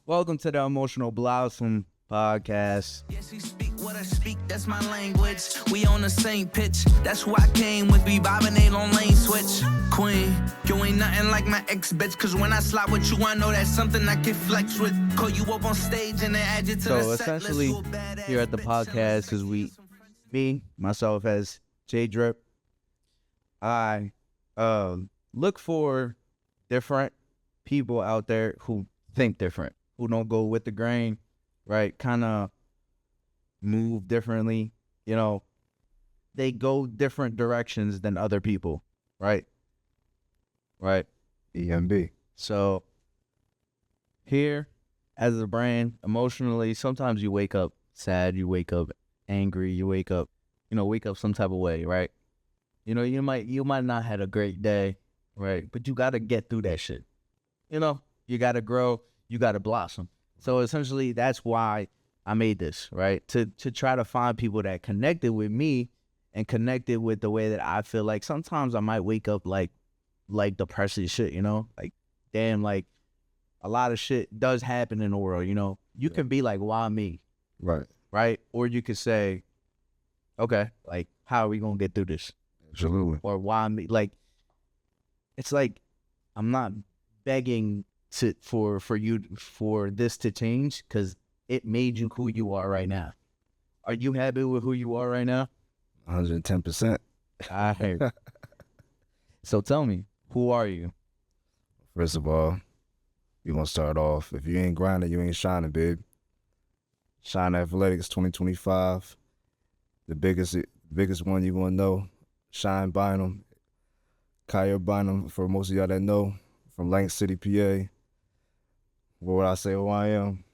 Welcome to the Emotional Blossom podcast. Yes, he speak what I speak, that's my language. We on the same pitch, that's who I came with. We vibing, ain't on lane switch. Queen, you ain't nothing like my ex bitch. Cause when I slide with you, I know that's something I can flex with. Call you up on stage and then add you to So the set. essentially, here at the podcast, because myself as J Drip, I look for different people out there who think different, who don't go with the grain, right? Kind of move differently, they go different directions than other people, right? Right. EMB. So here, as a brand, emotionally, sometimes you wake up sad, you wake up angry, you wake up some type of way, right? You might not had a great day, right? But you got to get through that shit. You got to grow, you got to blossom. So essentially, that's why I made this, right? To try to find people that connected with me and connected with the way that I feel. Like sometimes I might wake up like depressed as shit, like damn, like a lot of shit does happen in the world, You can be like, why me? Right? Or you could say, okay, like how are we gonna get through this? Absolutely. Or why me? Like it's like I'm not begging for this to change because it made you who you are right now. Are you happy with who you are right now? 110%. I heard. So tell me, who are you? First of all, we're going to start off. If you ain't grinding, you ain't shining, babe. Shhine Athletics 2025. The biggest one you going to know. Kyaire Bynum. Kyaire Bynum, for most of y'all that know, from Lang City, PA. What would I say who I am?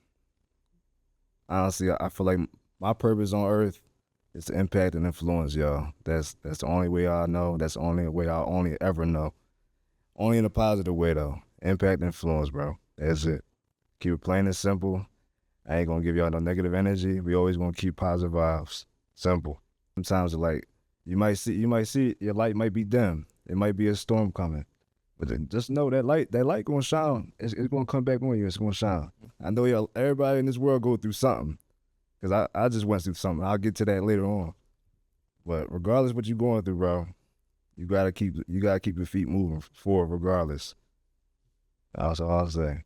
Honestly, I feel like my purpose on earth is to impact and influence y'all. That's the only way I know. That's the only way I'll only ever know. Only in a positive way, though. Impact and influence, bro. That's it. Keep it plain and simple. I ain't gonna give y'all no negative energy. We always gonna keep positive vibes. Simple. Sometimes like you might see your light might be dim. It might be a storm coming. But then just know that light gonna shine. It's gonna come back on you. It's gonna shine. I know everybody in this world go through something. Cause I just went through something. I'll get to that later on. But regardless what you're going through, bro, you gotta keep your feet moving forward regardless. That's all I'll say.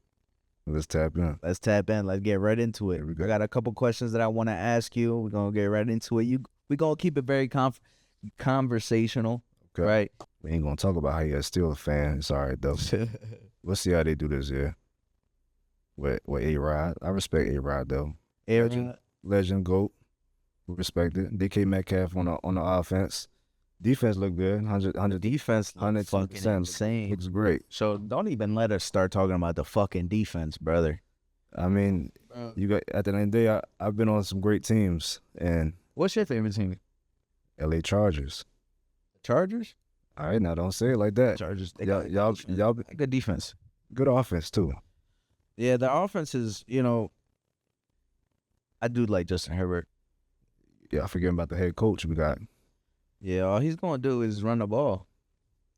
Let's tap in. Let's get right into it. There we go. I got a couple questions that I want to ask you. We're gonna get right into it. We're gonna keep it very conversational. Okay. Right? We ain't gonna talk about how you're still a fan. It's all right though. We'll see how they do this year. With A-Rod. I respect A-Rod though. Legend, GOAT. We respect it. DK Metcalf on the offense. Defense look good. 100 Defense look fucking insane. Looks great. So don't even let us start talking about the fucking defense, brother. I mean, you got at the end of the day, I've been on some great teams and What's your favorite team? LA Chargers. Chargers? All right, now don't say it like that. Chargers. Y'all good defense. good offense too. Yeah, the offense is, I do like Justin Herbert. Yeah, I forget about the head coach we got. Yeah, all he's going to do is run the ball.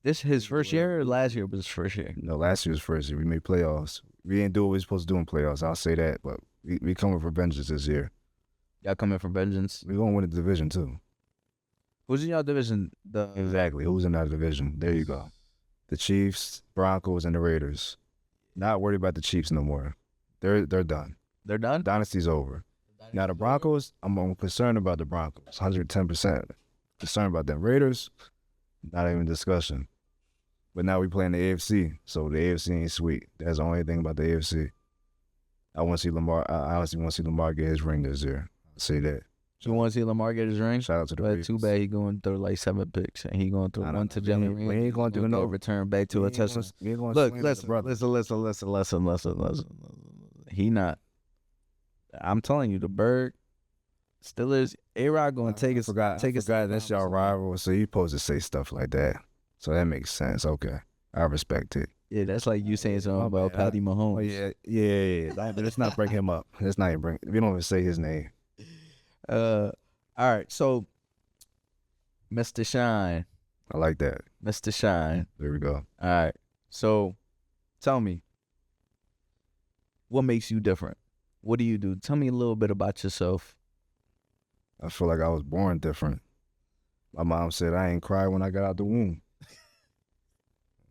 This his first year or last year was his first year? No, last year's first year. We made playoffs. We didn't do what we were supposed to do in playoffs. I'll say that, but we coming for vengeance this year. Y'all coming from vengeance. We're going to win the division too. Who's in y'all division? Exactly. Who's in that division? There you go. The Chiefs, Broncos, and the Raiders. Not worried about the Chiefs no more. They're done. They're done? Dynasty's over. Now the Broncos, I'm concerned about the Broncos. 110%. Concerned about them. Raiders, not even discussion. But now we playing the AFC, so the AFC ain't sweet. That's the only thing about the AFC. I want to see Lamar. I honestly want to see Lamar get his ring this year. I'll say that. You want to see Lamar get his ring? Shout out to the But Ravens. too bad he going through like 7 picks, and he going through I one know. to Jalen We ain't gonna do no return back to a touchdown. We ain't gonna Look, swing with the brothers. listen. He not. I'm telling you, the Bird still is. A-Rod going to take his. I forgot that's y'all rival, so you supposed to say stuff like that. So that makes sense. Okay, I respect it. Yeah, that's like you saying something about bad. Patty Mahomes. Oh yeah. Let's not bring him up. Let's not even bring. We don't even say his name. All right, so Mr. Shhine. I like that. Mr. Shhine. There we go. All right, so tell me, What makes you different? What do you do? Tell me a little bit about yourself. I feel like I was born different. My mom said I ain't cried when I got out the womb.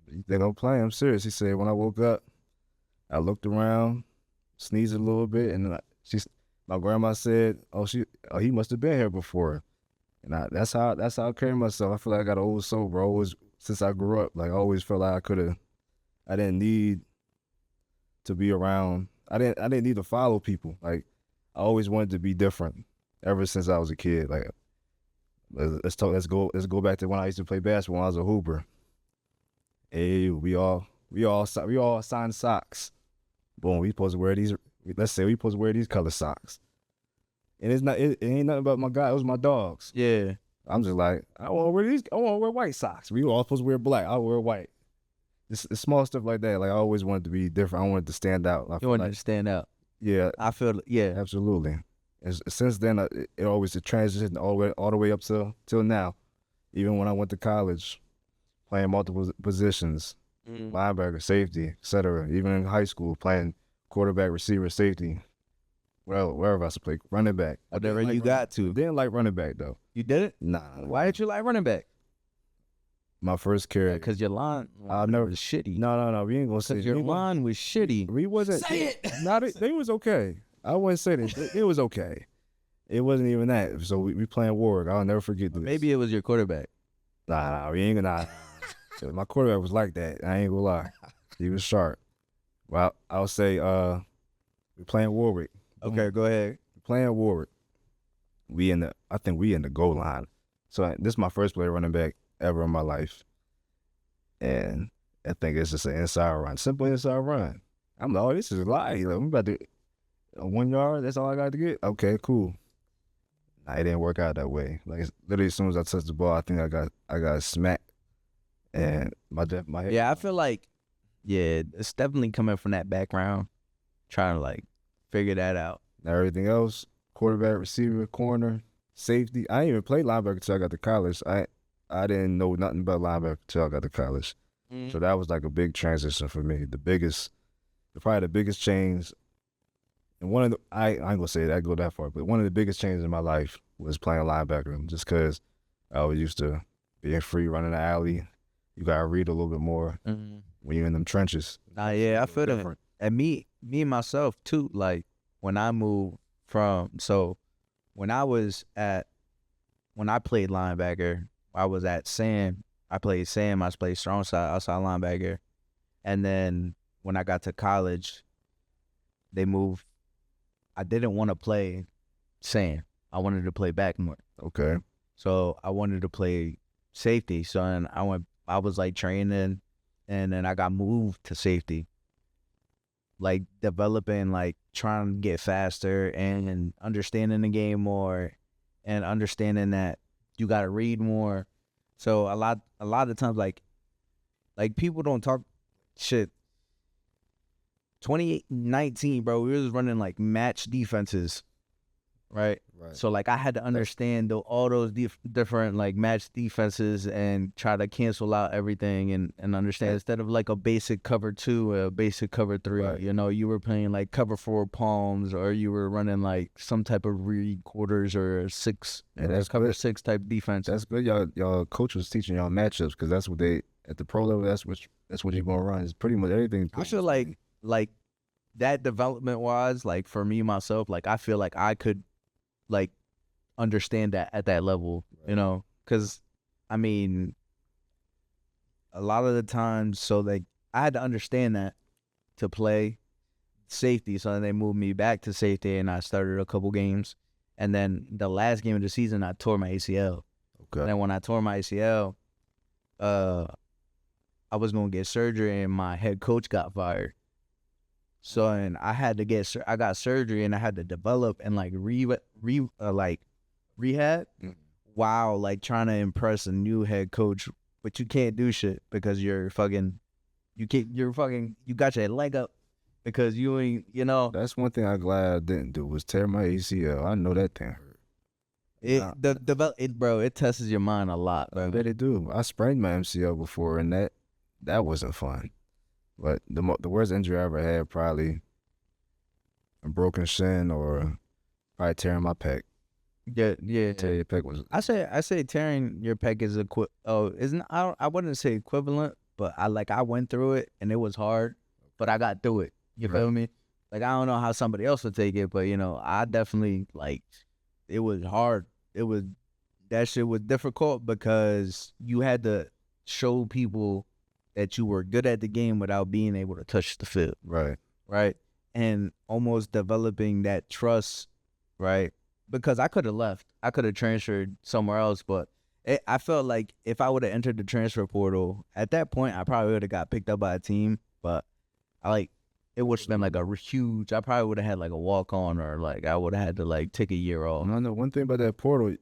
You think I'm playing? I'm serious. She said when I woke up, I looked around, sneezed a little bit, and my grandma said, "Oh, he must have been here before." And that's how I carry myself. I feel like I got an old soul, bro. Always, since I grew up, like I always felt like I didn't need to be around. I didn't need to follow people. Like I always wanted to be different ever since I was a kid. Like let's go back to when I used to play basketball when I was a hooper. Hey, we all signed socks. Boom, we supposed to wear these. Let's say we supposed to wear these color socks. And it ain't nothing about my guy. It was my dogs. Yeah. I'm just like, I want to wear these. I want to wear white socks. We all supposed to wear black. I'll wear white. It's small stuff like that. Like I always wanted to be different. I wanted to stand out. You wanted to stand out. Yeah. I feel, yeah. Absolutely. And since then, it always transitioned all the way up till now. Even when I went to college, playing multiple positions, linebacker, safety, etc. Even in high school, playing quarterback, receiver, safety. Well, wherever I should play, running back. Whatever you got to. Didn't like running back though. You did it? Nah. Why didn't you like running back? My first carry. Because your line I've never was shitty. No. We ain't gonna say Because your line was shitty. We wasn't. Say it. They was okay. I wouldn't say that. It was okay. It wasn't even that. So we playing Warwick. I'll never forget this. Maybe it was your quarterback. Nah, we ain't gonna. My quarterback was like that. I ain't gonna lie. He was sharp. Well, I'll say we playing Warwick. Okay, go ahead. Playing Warwick. I think we in the goal line. So this is my first play running back ever in my life. And I think it's just an inside run. Simple inside run. I'm like, oh, this is a lie. Like, I'm about to 1 yard, that's all I got to get? Okay, cool. Nah, it didn't work out that way. Like literally as soon as I touched the ball, I think I got smacked. And my head. Yeah, I feel like, it's definitely coming from that background, trying to like figure that out. Now everything else, quarterback, receiver, corner, safety. I didn't even play linebacker until I got to college. I didn't know nothing about linebacker until I got to college. So that was like a big transition for me. Probably the biggest change. And one of the, I ain't gonna say that, go that far, but one of the biggest changes in my life was playing linebacker, just because I was used to being free, running the alley. You gotta read a little bit more when you're in them trenches. Yeah, I feel that. And me myself too, like when I moved when I played linebacker, I was at Sam. I played Sam, I played strong side, outside linebacker. And then when I got to college, they moved. I didn't want to play Sam. I wanted to play back more. Okay. So I wanted to play safety. So then I was like training, and then I got moved to safety. Like developing, like trying to get faster and understanding the game more, and understanding that you got to read more. So a lot of times, like people don't talk shit. 2019, bro, we was running like match defenses, right? So like I had to understand all those different like match defenses and try to cancel out everything and understand, instead of like a basic cover 2, a basic cover 3. Right. You know, you were playing like cover 4 palms, or you were running like some type of read quarters or 6, and that's cover 6 type defense. That's good. Y'all coach was teaching y'all matchups, because that's what they at the pro level. That's what you're gonna run. It's pretty much everything. I feel like that development wise, like for me myself, like I feel like I could like understand that at that level, you know, because I mean, a lot of the times, so like I had to understand that to play safety. So then they moved me back to safety, and I started a couple games, and then the last game of the season I tore my ACL. Okay. And then when I tore my ACL, I was gonna get surgery, and my head coach got fired. So and I got surgery, and I had to develop and like rehab while like trying to impress a new head coach, but you can't do shit because you got your leg up because you ain't, you know. That's one thing I'm glad I didn't do, was tear my ACL. I know that thing hurt. It tests your mind a lot, bro. I bet it do. I sprained my MCL before, and that wasn't fun. But the worst injury I ever had, probably a broken shin or probably tearing my pec. Yeah. Tear your pec was I say tearing your pec is isn't I wouldn't say equivalent, but I went through it and it was hard, but I got through it. You feel me? Like I don't know how somebody else would take it, but I definitely it was hard. That shit was difficult because you had to show people that you were good at the game without being able to touch the field. Right? And almost developing that trust, right? Because I could have left. I could have transferred somewhere else, but I felt like if I would have entered the transfer portal, at that point, I probably would have got picked up by a team, but it would have been a huge, I probably would have had a walk-on or I would have had to take a year off. No, one thing about that portal,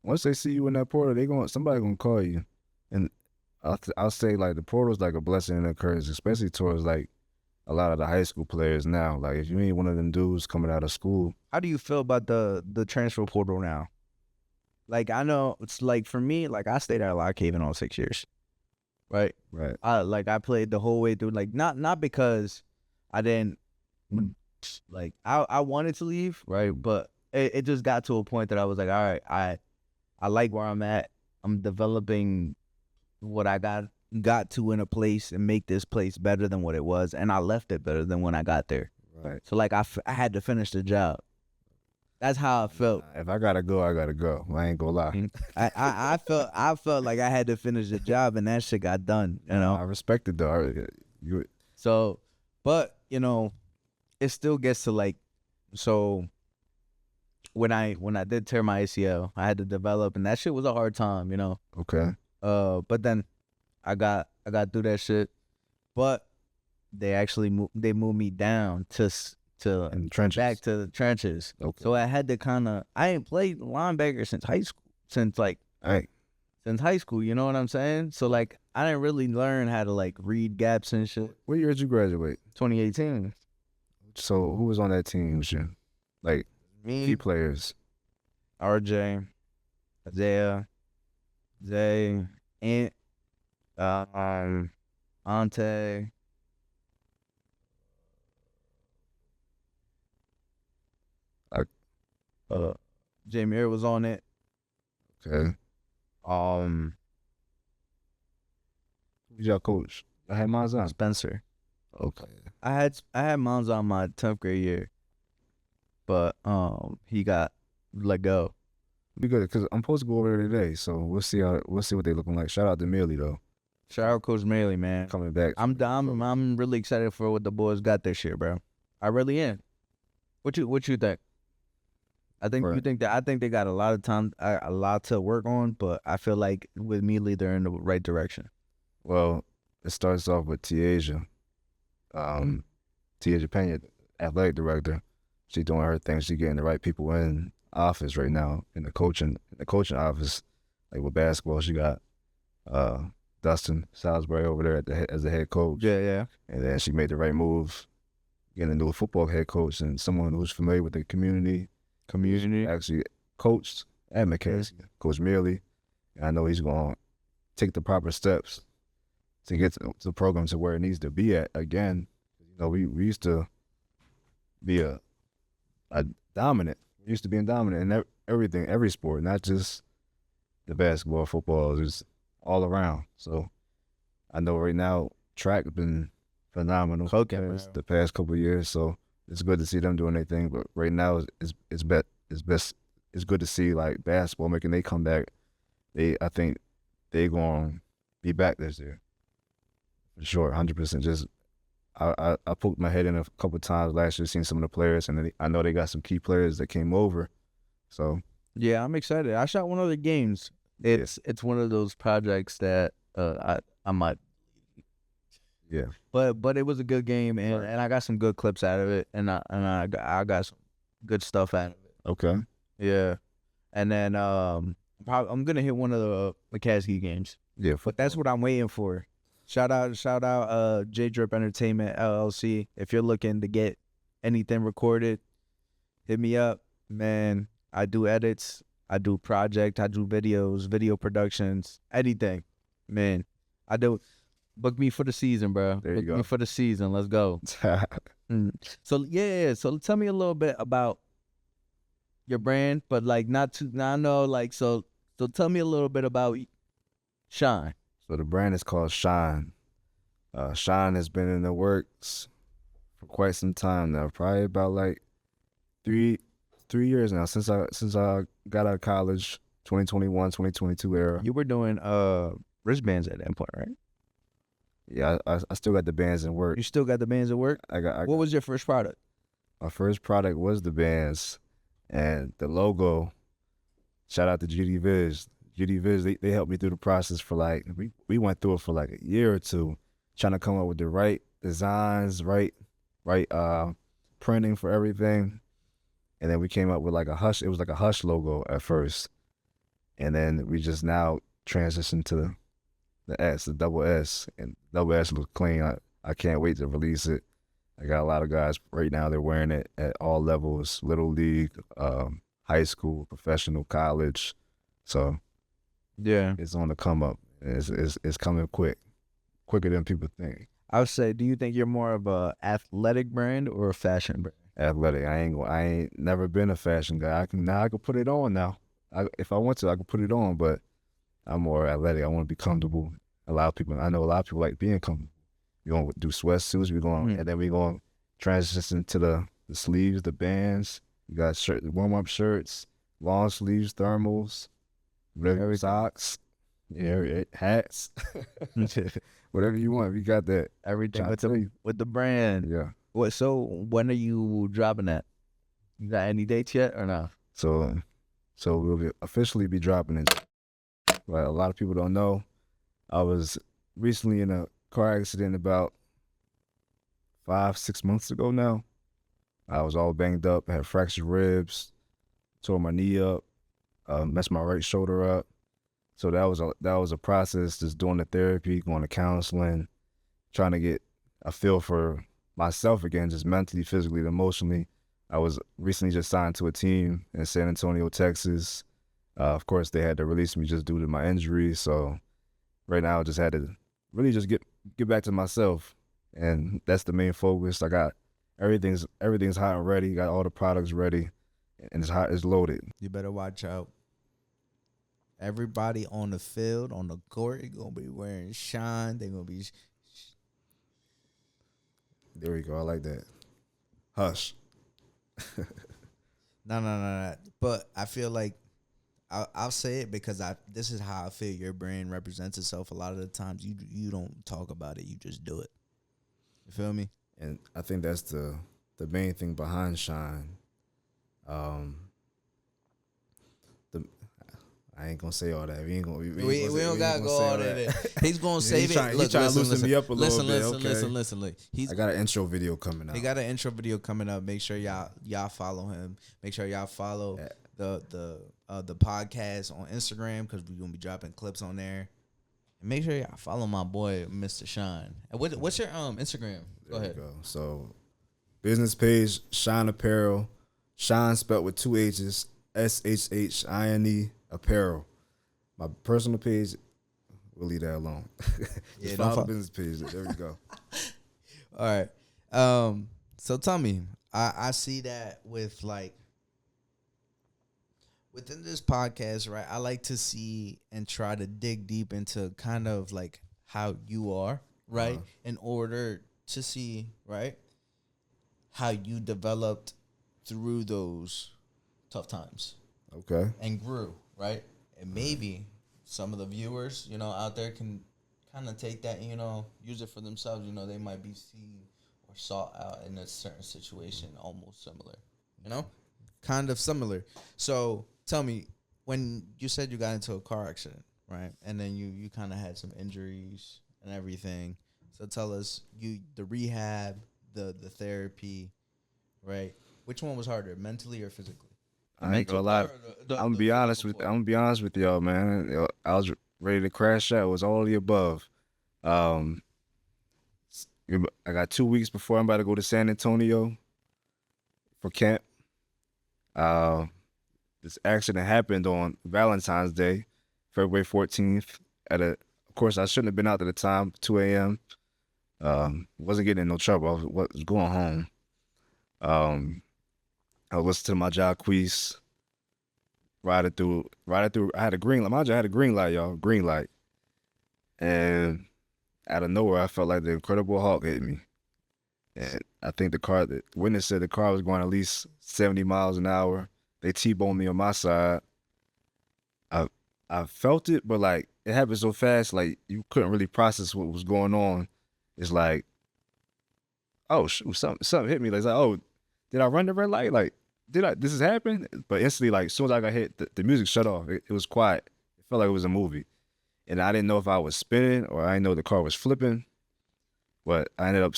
once they see you in that portal, somebody gonna call you. And I'll say the portal is a blessing and a curse, especially towards a lot of the high school players now. If you ain't one of them dudes coming out of school. How do you feel about the transfer portal now? I know it's for me, I stayed at Lock Haven all 6 years. Right? Right. I played the whole way through, not because I didn't I wanted to leave, right? But it just got to a point that I was all right, I like where I'm at. I'm developing what I got to in a place and make this place better than what it was, and I left it better than when I got there. Right. So I had to finish the job. That's how I felt. If I gotta go, I gotta go. I ain't gonna lie. I felt like I had to finish the job, and that shit got done. I respect it though. So, but it still gets to so. When I did tear my ACL, I had to develop, and that shit was a hard time. Okay. But then I got through that shit. But they actually moved me down to in the trenches. Back to the trenches. Okay. So I had to I ain't played linebacker since high school. Since high school, you know what I'm saying? So I didn't really learn how to read gaps and shit. What year did you graduate? 2018. So who was on that team with you? Me, key players. RJ, Isaiah, Zay, Ante, Jameer was on it. Okay. Who's your coach? I had mine on. Spencer. Okay. I had mine on my 10th grade year, but he got let go. Be good because I'm supposed to go over there today, so we'll see what they looking like. Shout out to Millie though. Shout out Coach Maley, man. Coming back. I'm really excited for what the boys got this year, bro. I really am. What you think? I think Right. you think that I think they got a lot of time, a lot to work on, but I feel like with Mealy, they're in the right direction. Well, it starts off with Tiaja. Tiaja Pena, athletic director. She doing her thing. She getting the right people in office right now in the coaching office. With basketball, she got Dustin Salisbury over there as the head coach. Yeah. And then she made the right move, getting a new football head coach and someone who's familiar with the community. Actually coached at McCaskey, Coach Mealy. And I know he's going to take the proper steps to get the program to where it needs to be at again. We used to be a dominant. We used to be dominant in everything, every sport, not just the basketball, football, just all around. So I know right now track has been phenomenal the past couple of years. So it's good to see them doing their thing. But right now it's good to see basketball making they comeback. I think they gonna be back this year for sure, 100%. Just I poked my head in a couple of times last year, seeing some of the players, and I know they got some key players that came over. So yeah, I'm excited. I shot one of the games. It's one of those projects that I might. Yeah. But it was a good game, and I got some good clips out of it, and I got some good stuff out of it. Okay. Yeah, and then I'm gonna hit one of the McCaskey games. Yeah, but that's what I'm waiting for. Shout out J Drip Entertainment LLC. If you're looking to get anything recorded, hit me up, man. I do edits, I do project, I do videos, video productions, anything, man. I do. Book me for the season, bro. There you Book go. me for the season. Let's go. So yeah. So tell me a little bit about your brand, but like not too. I know, like so. So tell me a little bit about Shhine. So the brand is called Shhine. Shhine has been in the works for quite some time now. Probably about like three years now since I got out of college. 2021, 2022 era. You were doing wristbands at that point, right? Yeah, I still got the bands in work. You still got the bands at work. What was your first product? My first product was the bands, and the logo. Shout out to GD Viz. GD Viz, they helped me through the process for like we went through it for like a year or two, trying to come up with the right designs, right printing for everything, and then we came up with like a Hush. It was like a Hush logo at first, and then we just now transitioned to the S, the double S, and double S looks clean. I can't wait to release it. I got a lot of guys right now. They're wearing it at all levels: little league, high school, professional, college. So Yeah, it's on the come up. It's coming quicker than people think. I would say. Do you think you're more of a athletic brand or a fashion brand? Athletic. I ain't never been a fashion guy. I can put it on now. If I want to, I can put it on. But I'm more athletic. I want to be comfortable. I know a lot of people like being comfortable. We're gonna do sweatsuits. And then we're gonna transition to the sleeves, the bands. We got warm up shirts, long sleeves, thermals, whatever, socks, hats, whatever you want. We got that. Everything with the brand. Yeah. What? So when are you dropping that? You got any dates yet or not? So we'll officially be dropping it. But a lot of people don't know. I was recently in a car accident about 5-6 months ago now. I was all banged up, had fractured ribs, tore my knee up, messed my right shoulder up. So that was a process, just doing the therapy, going to counseling, trying to get a feel for myself again, just mentally, physically, and emotionally. I was recently just signed to a team in San Antonio, Texas. Of course, they had to release me just due to my injury. So right now, I just had to really just get back to myself, and that's the main focus. I got everything's hot and ready. Got all the products ready, and it's loaded. You better watch out. Everybody on the field, on the court, they gonna be wearing Shhine. They gonna be. There we go. I like that. Hush. No. But I feel like I'll say it because this is how I feel your brand represents itself. A lot of the times you don't talk about it, you just do it. You feel me? And I think that's the main thing behind Shhine. I ain't gonna say all that. We don't gotta go all that. He's gonna save it. He's trying to loosen me up a little bit. Listen. Look, I got an intro video coming out. He got an intro video coming up. Make sure y'all follow him. Make sure y'all follow the podcast on Instagram because we're gonna be dropping clips on there. And make sure y'all follow my boy Mr. Shhine. And what's your Instagram? Go ahead. So business page Shhine Apparel. Shhine spelled with 2 H's. SHHINE Apparel. My personal page, we'll leave that alone. Just follow the business page. There we go. All right. So tell me, I see that with like within this podcast, right? I like to see and try to dig deep into kind of like how you are, right? In order to see, right, how you developed through those tough times. Okay. And grew, right? And maybe some of the viewers, out there can kind of take that, use it for themselves. They might be seen or sought out in a certain situation, almost similar, kind of similar. So tell me, when you said you got into a car accident, right? And then you kind of had some injuries and everything. So tell us, the rehab, the therapy, right? Which one was harder, mentally or physically? I ain't gonna lie. I'm gonna be honest with y'all, man. I was ready to crash out. It was all the above. I got 2 weeks before I'm about to go to San Antonio for camp. This accident happened on Valentine's Day, February 14th, at a course, I shouldn't have been out at the time, 2 a.m. Wasn't getting in no trouble. I was going home. I was listening to my Jacquees, riding through. I had a green light. Mind you, I had a green light, y'all. Green light. And out of nowhere, I felt like the Incredible Hulk hit me. And I think the witness said the car was going at least 70 miles an hour. They T-boned me on my side. I felt it, but like it happened so fast, like you couldn't really process what was going on. It's like, oh shoot, something hit me. Like, oh, did I run the red light? Like, this has happened? But instantly, like as soon as I got hit, the music shut off. It was quiet. It felt like it was a movie. And I didn't know if I was spinning or I didn't know the car was flipping. But I ended up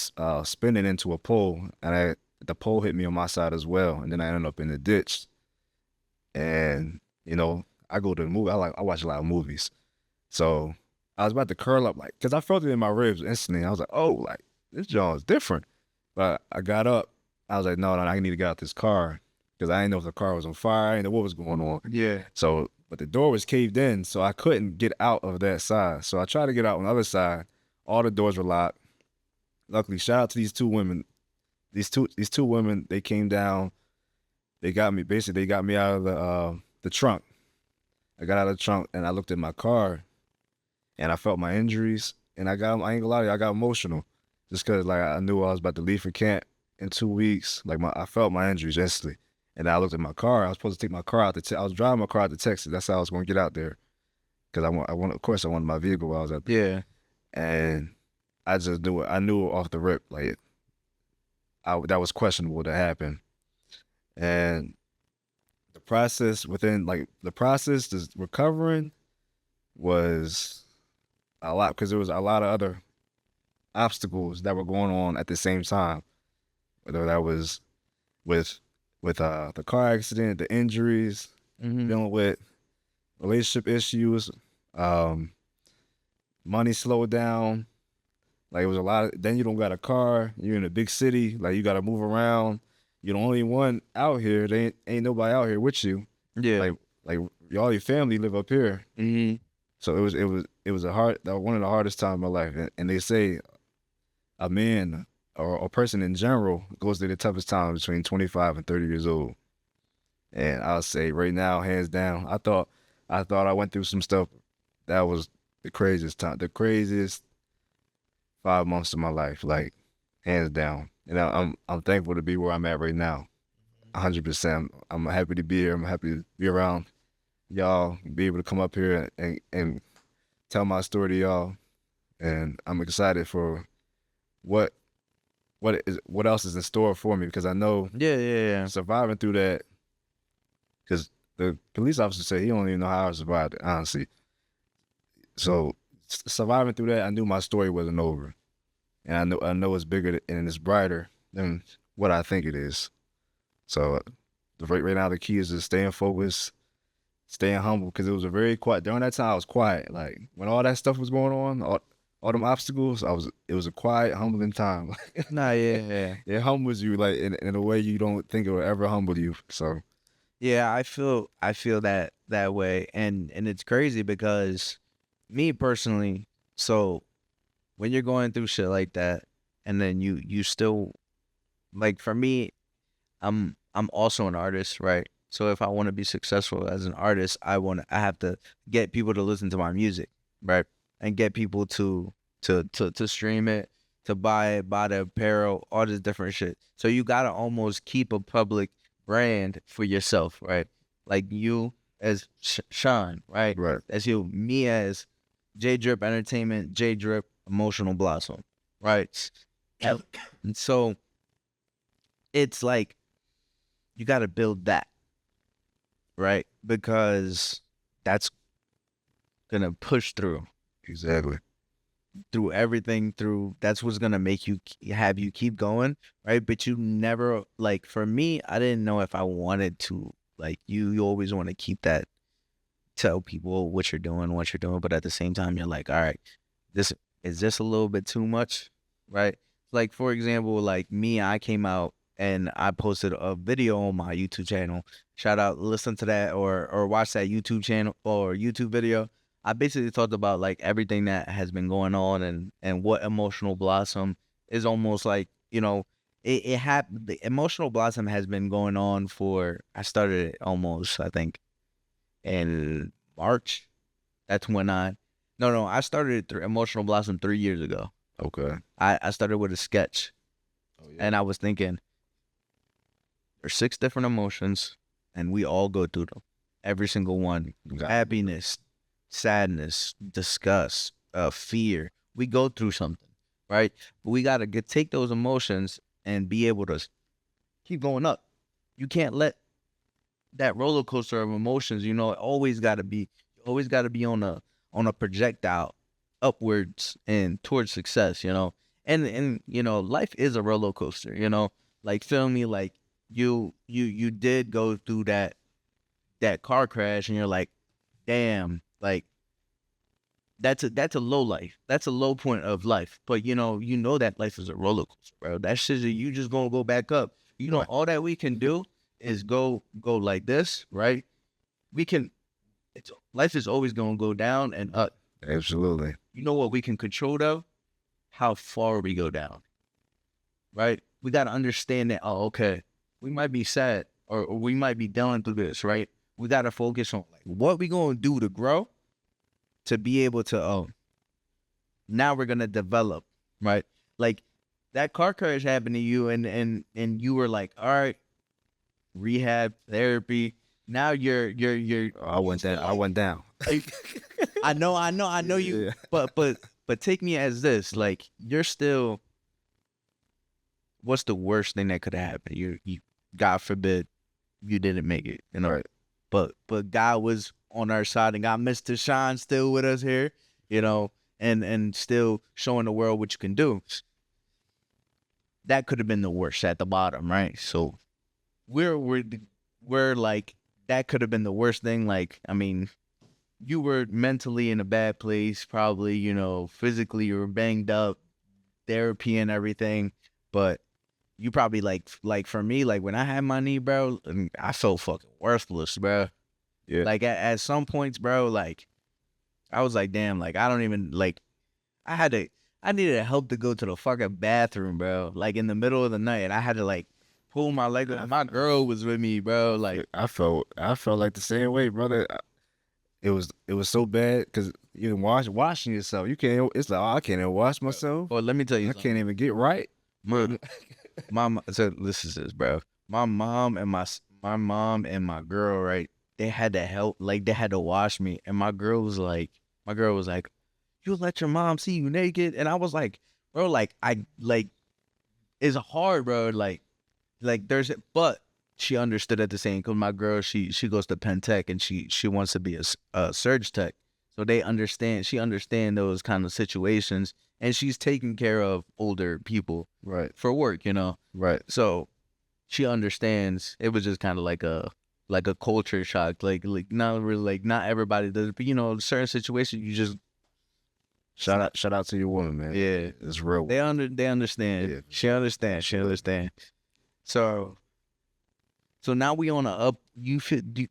spinning into a pole, and the pole hit me on my side as well. And then I ended up in the ditch. And I go to the movie. I watch a lot of movies, so I was about to curl up, like, cause I felt it in my ribs instantly. I was like, oh, like this joint is different. But I got up. I was like, no, I need to get out this car, cause I didn't know if the car was on fire. I didn't know what was going on. Yeah. So, but the door was caved in, so I couldn't get out of that side. So I tried to get out on the other side. All the doors were locked. Luckily, shout out to these two women. These two women, they came down. They got me. Basically, they got me out of the trunk. I got out of the trunk and I looked at my car, and I felt my injuries. And I ain't gonna lie to you, I got emotional, just cause like I knew I was about to leave for camp in 2 weeks. Like I felt my injuries instantly, and I looked at my car. I was supposed to take my car out I was driving my car out to Texas. That's how I was gonna get out there, cause I wanted my vehicle while I was out there. Yeah. And I just knew it. I knew it off the rip. Like that was questionable to happen, and the process just recovering was a lot, because there was a lot of other obstacles that were going on at the same time. Whether that was with the car accident, the injuries, dealing with relationship issues, money slowed down. Like it was a lot. Then you don't got a car. You're in a big city. Like you got to move around. You're the only one out here. There ain't nobody out here with you. Yeah. Like all your family live up here. Mm-hmm. So it was one of the hardest times of my life. And they say a man or a person in general goes through the toughest time between 25 and 30 years old. And I'll say right now, hands down, I thought I went through some stuff that was the craziest time, the craziest 5 months of my life, like hands down. And I'm thankful to be where I'm at right now, 100%. I'm happy to be here. I'm happy to be around y'all, be able to come up here and tell my story to y'all. And I'm excited for what else is in store for me, because I know surviving through that, because the police officer said he don't even know how I survived it, honestly. So surviving through that, I knew my story wasn't over. And I know it's bigger and it's brighter than what I think it is. So right now the key is just staying focused, staying humble, because it was a very quiet, during that time I was quiet. Like when all that stuff was going on, all them obstacles, it was a quiet, humbling time. Nah, yeah. It humbles you, like in a way you don't think it will ever humble you. So Yeah, I feel that way, and it's crazy because me personally, so when you're going through shit like that, and then you still, like, for me, I'm also an artist, right? So if I want to be successful as an artist, I have to get people to listen to my music, right? And get people to stream it, to buy it, buy the apparel, all this different shit. So you gotta almost keep a public brand for yourself, right? Like you as Shhine, right? Right. That's you. Me as J Drip Entertainment, J Drip Emotional Blossom, right? And so it's like you got to build that, right? Because that's gonna push through everything, that's what's gonna make you have you keep going, right? But you never, like, for me, I didn't know if I wanted to, like, you always want to keep that, tell people what you're doing, but at the same time you're like, all right, this is just a little bit too much, right? Like, for example, like me, I came out and I posted a video on my YouTube channel. Shout out, listen to that or watch that YouTube channel or YouTube video. I basically talked about like everything that has been going on and what Emotional Blossom is almost like, it happened. The Emotional Blossom has been going on for, I started it almost, I think, in March. That's when I started it through Emotional Blossom 3 years ago. Okay. I started with a sketch, Oh, yeah. and I was thinking, there's 6 different emotions, and we all go through them. Every single one. Got it. Happiness, sadness, disgust, fear. We go through something, right? But we got to take those emotions and be able to keep going up. You can't let that roller coaster of emotions, it always got to be on a projectile upwards and towards success, and life is a roller coaster, like, feel me, like you did go through that car crash and you're like, damn, like that's a low life, that's a low point of life, but that life is a roller coaster, bro. That shit, you just gonna go back up. All that we can do is go like this, right? We can. Life is always gonna go down and up. Absolutely. You know what we can control though? How far we go down, right? We gotta understand that. Oh, okay, we might be sad or we might be dealing through this, right? We gotta focus on like what we gonna do to grow, to be able to. Now we're gonna develop, right? Like that car crash happened to you, and you were like, all right, rehab, therapy. Now you're I went down. I know you, Yeah. but take me as this, like, you're still, what's the worst thing that could have happened? You God forbid you didn't make it, Right. but God was on our side and got Mr. Shine still with us here, and still showing the world what you can do. That could have been the worst at the bottom, right? So we're like, that could have been the worst thing. Like, I mean, you were mentally in a bad place, probably, physically you were banged up, therapy and everything, but you probably like for me, like when I had my knee, bro, I felt fucking worthless, bro. Yeah. Like at some points, bro, like I was like, damn, like I don't even like, I needed help to go to the fucking bathroom, bro. Like in the middle of the night, I had to like pull my leg up. My girl was with me, bro. Like I felt like the same way, brother. It was so bad because you washing yourself. You can't. It's like, oh, I can't even wash myself. well, let me tell you I something. can't even get right. So listen to this, bro. My mom and my girl, right? They had to help, like they had to wash me, and my girl was like, "You let your mom see you naked?" And I was like, "Bro, like it's hard, bro. Like but she understood at the same, because my girl, she goes to Penn Tech and she wants to be a surge tech, so she understand those kind of situations, and she's taking care of older people Right. for work, Right. so she understands. It was just kind of like a culture shock, like not really, like not everybody does it, but certain situations you just Shout out to your woman, man. yeah, It's real. they understand. Yeah. She understand. So now we on a up. You feel, to be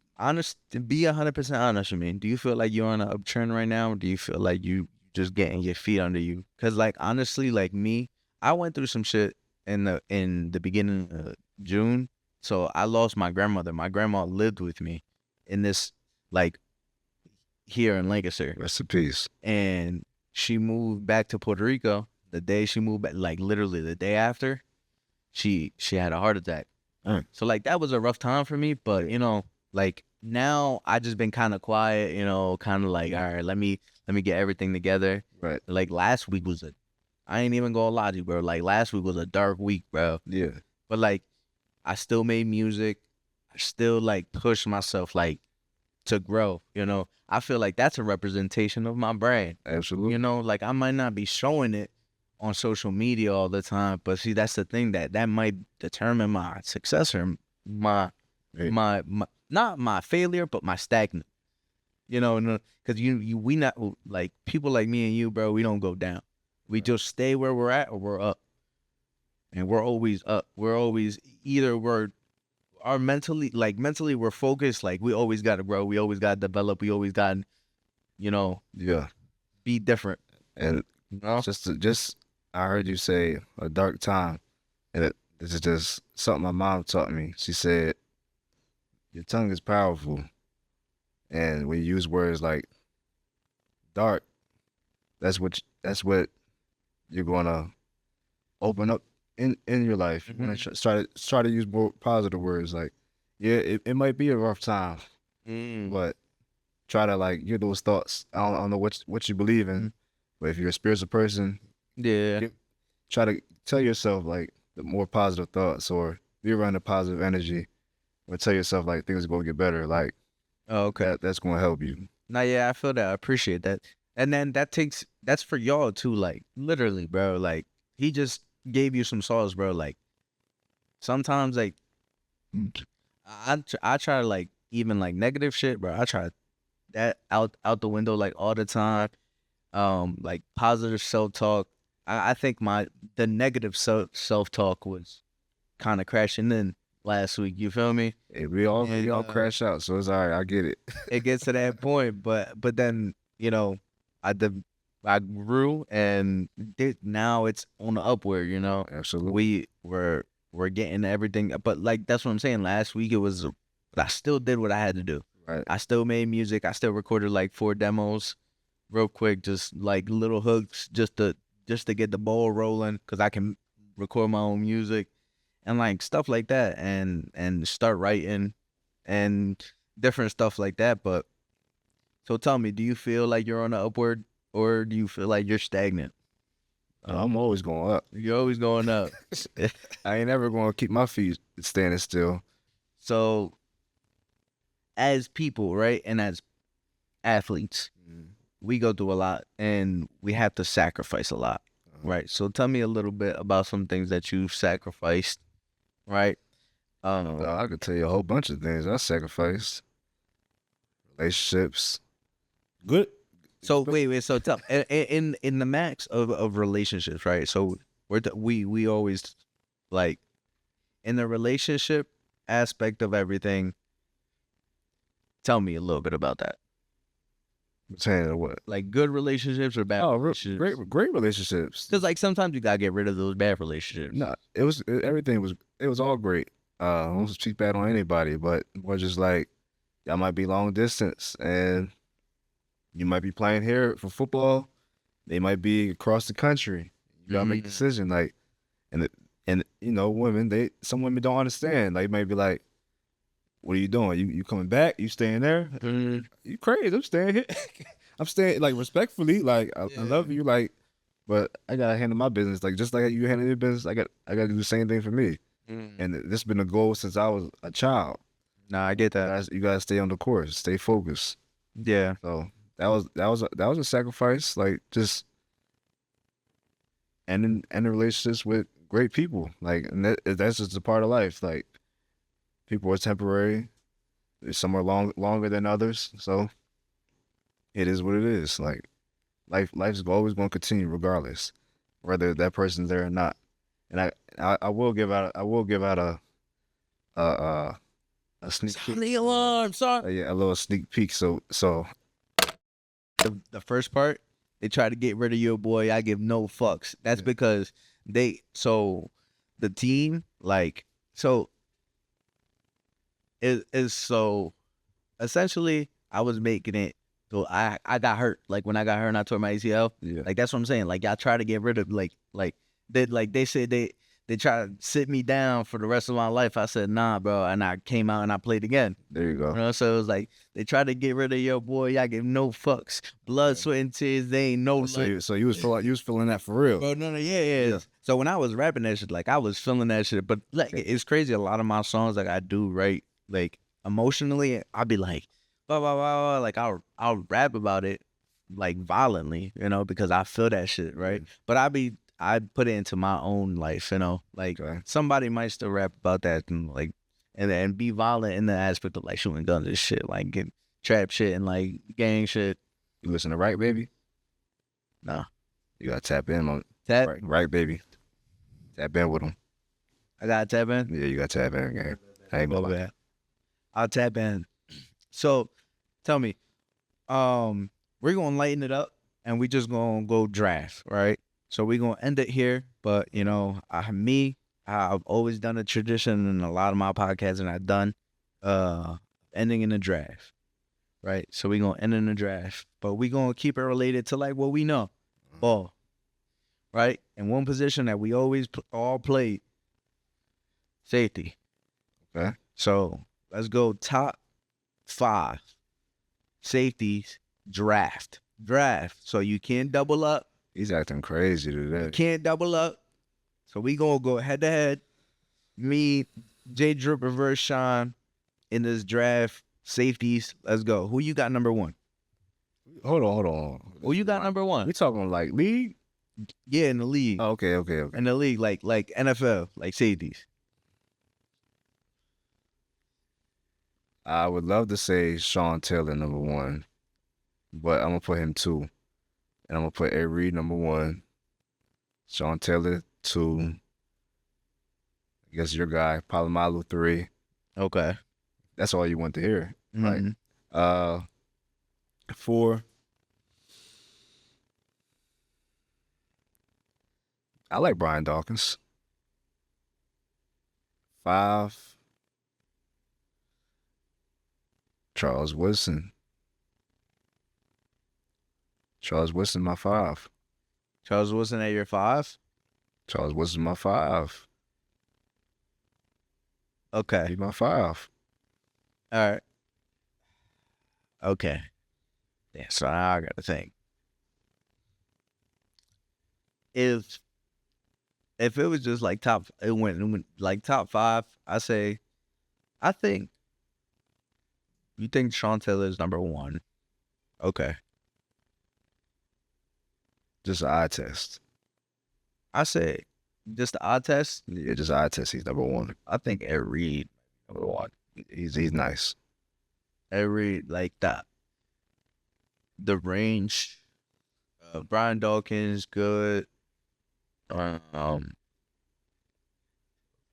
100% honest with me, do you feel like you're on an uptrend right now, or do you feel like you just getting your feet under you? Because like honestly, like me, I went through some shit in the beginning of June. So I lost my grandmother. My grandma lived with me in this, like, here in Lancaster, Rest in peace. and she moved back to Puerto Rico. The day she moved back, like literally the day after, she had a heart attack. So like that was a rough time for me, but like now I just been kind of quiet, kind of like, all right, let me get everything together. Right. Like last week was I ain't even gonna lie to you, bro. Like last week was a dark week, bro. Yeah. But like I still made music. I still like pushed myself like to grow, I feel like that's a representation of my brand. Absolutely. Like I might not be showing it on social media all the time, but see, that's the thing that might determine my success or my not my failure, but my stagnant. Because we not like people like me and you, bro. We don't go down. We just stay where we're at, or we're up, and we're always up. We're always either mentally we're focused. Like we always got to grow. We always got to develop. We always got Yeah. be different. And You know? just I heard you say a dark time, and this is just something my mom taught me. She said your tongue is powerful, and when you use words like dark, that's what you're gonna open up in your life. You want to try to use more positive words. Like, yeah, it might be a rough time, but try to like get those thoughts. I don't know what you believe in, but if you're a spiritual person, Yeah. try to tell yourself like the more positive thoughts, or be around the positive energy, or tell yourself like things are gonna get better. Like Oh, okay. that's gonna help you. Nah, yeah, I feel that. I appreciate that. And then that's for y'all too. Like literally, bro. Like he just gave you some sauce, bro. Like sometimes, like I try to like even like negative shit, bro. I try that out the window like all the time. Like positive self talk. I think the negative self talk was kind of crashing in last week. You feel me? Hey, we all And, crash out, so it's all right. I get it. it gets to that point, but then I did, I grew and now it's on the upward. Absolutely. We're getting everything, but like that's what I'm saying. Last week it was, but I still did what I had to do. Right. I still made music. I still recorded like 4 demos, real quick, just like little hooks, just to get the ball rolling, cause I can record my own music and like stuff like that, and start writing and different stuff like that. But so tell me, do you feel like you're on the upward, or do you feel like you're stagnant? I'm always going up. You're always going up. I ain't ever gonna keep my feet standing still. So as people, right, and as athletes, we go through a lot and we have to sacrifice a lot, right? So tell me a little bit about some things that you've sacrificed, right? I could tell you a whole bunch of things I sacrificed. Relationships. Good. So wait. So tell in the max of relationships, right? So we always like in the relationship aspect of everything. Tell me a little bit about that. Saying what? Like good relationships or bad relationships? Great relationships. Because like sometimes you gotta get rid of those bad relationships. No, everything was all great. I don't speak bad on anybody, but we're just like y'all might be long distance, and you might be playing here for football. They might be across the country. You gotta make a decision. Like, and women. Some women don't understand. Like, might be like, "What are you doing? You coming back? You staying there? You crazy? I'm staying here. I'm staying like respectfully. Like, I love you. Like, but I gotta handle my business. Like, just like you handle your business, I gotta do the same thing for me. And this has been a goal since I was a child. Nah, I get that. You gotta stay on the course, stay focused. Yeah. So that was a sacrifice. Like, just ending relationships with great people. Like, and that's just a part of life. Like, people are temporary. Some are longer than others. So it is what it is. Like, life's always going to continue regardless, whether that person's there or not. And I will give out a sneak peek. The alarm, sorry. Yeah, a little sneak peek. So The first part, they try to get rid of your boy. I give no fucks. That's because the team, like, so it is so essentially I was making it. So I got hurt. Like when I got hurt and I tore my ACL. Yeah. Like that's what I'm saying. Like y'all try to get rid of they said they try to sit me down for the rest of my life. I said nah, bro, and I came out and I played again. There you go. So it was like they tried to get rid of your boy. I give no fucks. Blood, sweat, and tears. They ain't no. So you was feeling that for real. Bro, no, yeah. So when I was rapping that shit, like I was feeling that shit. But like it's crazy. A lot of my songs, like I do, right? Like emotionally, I'd be like, blah blah blah. Like I'll rap about it, like violently, because I feel that shit, right? But I put it into my own life, like somebody might still rap about that and like, and be violent in the aspect of like shooting guns and shit, like get trap shit and like gang shit. You listen to Right Baby? Nah. You gotta tap in on Tap? Right Baby. Tap in with them. I gotta tap in? Yeah, you gotta tap in, gang. I ain't gonna lie. I'll tap in. So tell me, we're we're gonna lighten it up and we just gonna go draft, right? So we're gonna end it here. But you know, I've always done a tradition in a lot of my podcasts, and I've done ending in the draft, right? So we're gonna end in the draft, but we're gonna keep it related to like what we know, ball, right? And one position that we always all played, safety. Okay. So let's go top 5 safeties draft. So you can't double up. He's acting crazy You today. can't double up. So we gonna go head to head. Me, J Drip versus Shhine in this draft. Safeties. Let's go. Who you got number 1? Hold on. Who you got number 1? We talking like league? Yeah, in the league. Oh, okay. In the league, like NFL, like safeties. I would love to say Sean Taylor number 1, but I'm gonna put him 2, and I'm gonna put Ed Reed number 1, Sean Taylor 2. I guess your guy Palomalu 3. Okay. That's all you want to hear, right? Mhm. 4. I like Brian Dawkins. 5. Charles Woodson. My 5. Charles Wilson at your 5. Charles Woodson my 5. Okay. He my 5. All right. Okay. Yeah. So now I gotta think. If it was just like it went like top 5, I think you think Sean Taylor is number 1. Okay. Just an eye test. I say just the eye test. Yeah, just an eye test. He's number 1. I think Ed Reed number 1. He's nice. Ed Reed like that. The range. Brian Dawkins good.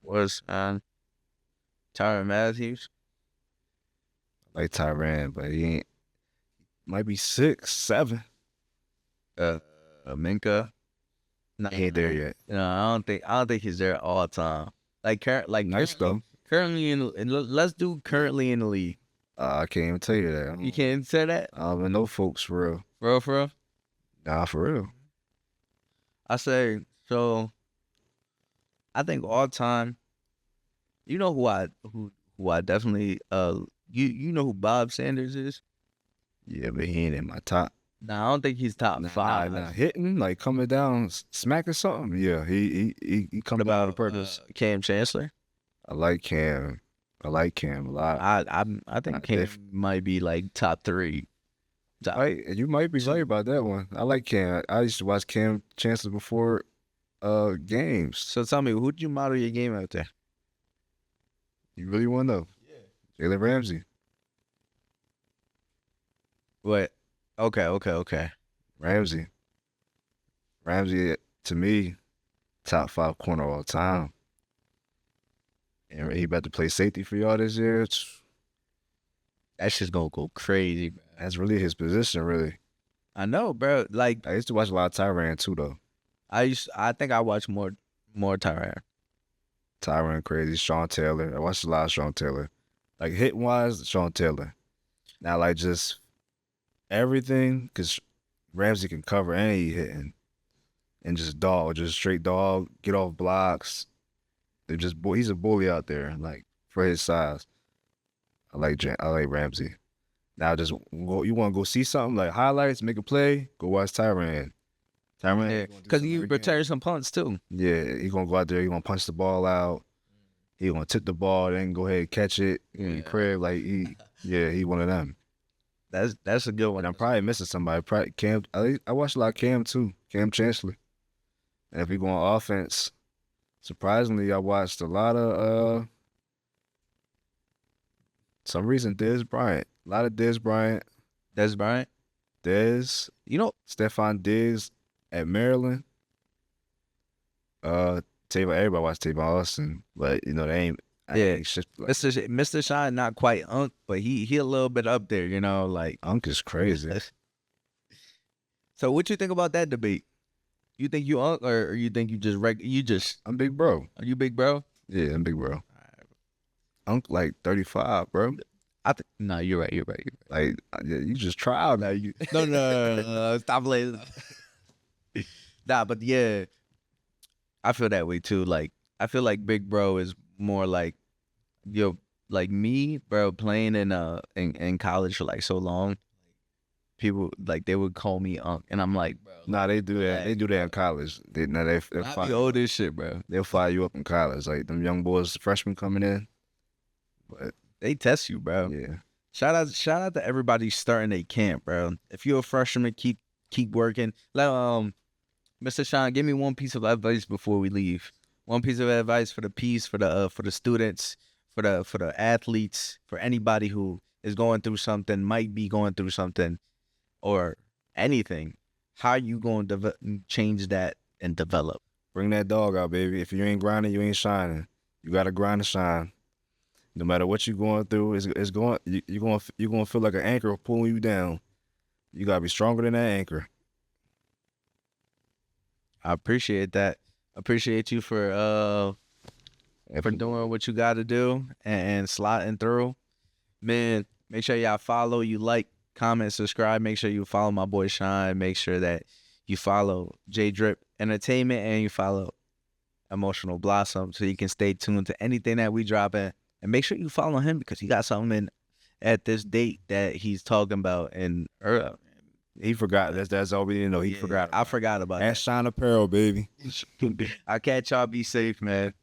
Was Tyrann Matthews. I like Tyrann, but he ain't. Might be 6, 7. Minka. He ain't there yet. No, I don't think he's there all the time. Nice though. Currently let's do currently in the league. I can't even tell you that. You can't say that? I don't even know folks for real. For real? Nah, for real. I say so. I think all time. You know who I definitely you know who Bob Sanders is? Yeah, but he ain't in my top. Nah, I don't think he's top 5. Nah, hitting like coming down, smacking something. Yeah, he coming down on purpose. Cam Chancellor. I like Cam. I like Cam a lot. I think Cam might be like top 3. Right, you might be right about that one. I like Cam. I used to watch Cam Chancellor before games. So tell me, who'd you model your game out there? You really want to know? Yeah. Jalen Ramsey. What? Okay. Ramsey, to me, top 5 corner all time. And he about to play safety for y'all this year. That's just gonna go crazy, bro. That's really his position, really. I know, bro. Like I used to watch a lot of Tyrann too, though. I think I watch more Tyrann. Tyrann crazy. Sean Taylor. I watched a lot of Sean Taylor. Like hit wise, Sean Taylor. Now like just everything, because Ramsey can cover and he hitting. And just straight dog, get off blocks. He's a bully out there, like for his size. I like Ramsey. Now just you want to go see something like highlights, make a play, go watch Tyrann. Yeah, because he returns some punts too. Yeah, he gonna go out there, he gonna punch the ball out. He gonna tip the ball, then go ahead and catch it in the crib. Like he one of them. That's a good one. And I'm probably missing somebody. Probably Cam. I watched a lot of Cam too. Cam Chancellor. And if we go on offense, surprisingly, I watched a lot of some reason Dez Bryant. A lot of Dez Bryant. Dez Bryant. Dez. You know, Stephon Diggs at Maryland. Everybody watched Tavon Austin, but they ain't. Mr. Shhine not quite Unk, but he a little bit up there. Like Unk is crazy. So what you think about that debate? You think you unk or you think you just I'm big bro. are you big bro? Yeah, I'm big bro. I'm like 35, bro. No, you're right. Like, you just trial now. You No, stop playing. Nah, but yeah, I feel that way too. Like, I feel like big bro is more like, yo, like me, bro, playing in college for like so long. People like they would call me unk, and I'm like, bro, Nah, they do that. They do that in college. They'll I fire, be old as shit, bro. they'll fire you up in college. Like them young boys, freshmen coming in. But They test you, bro. yeah, Shout out to everybody starting a camp, bro. If you're a freshman, keep working. Let Mr. Shhine, give me one piece of advice before we leave. One piece of advice for the students, for the athletes, for anybody who is going through something, might be going through something, or anything. How are you going to change that and develop? bring that dog out, baby. If you ain't grinding, you ain't shining. You gotta grind to shine. No matter what you're going through, you're gonna feel like an anchor pulling you down. You gotta be stronger than that anchor. I appreciate that. Appreciate you for doing what you got to do and slotting through. Man, make sure y'all follow, you like, comment, subscribe. Make sure you follow my boy Shhine. Make sure that you follow J Drip Entertainment and you follow Emotional Blossom so you can stay tuned to anything that we drop in. And make sure you follow him because he got something at this date that he's talking about. And He forgot. That's all we didn't know. He forgot. I forgot about At Shhine Apparel, baby. that. I'll catch y'all. Be safe, man.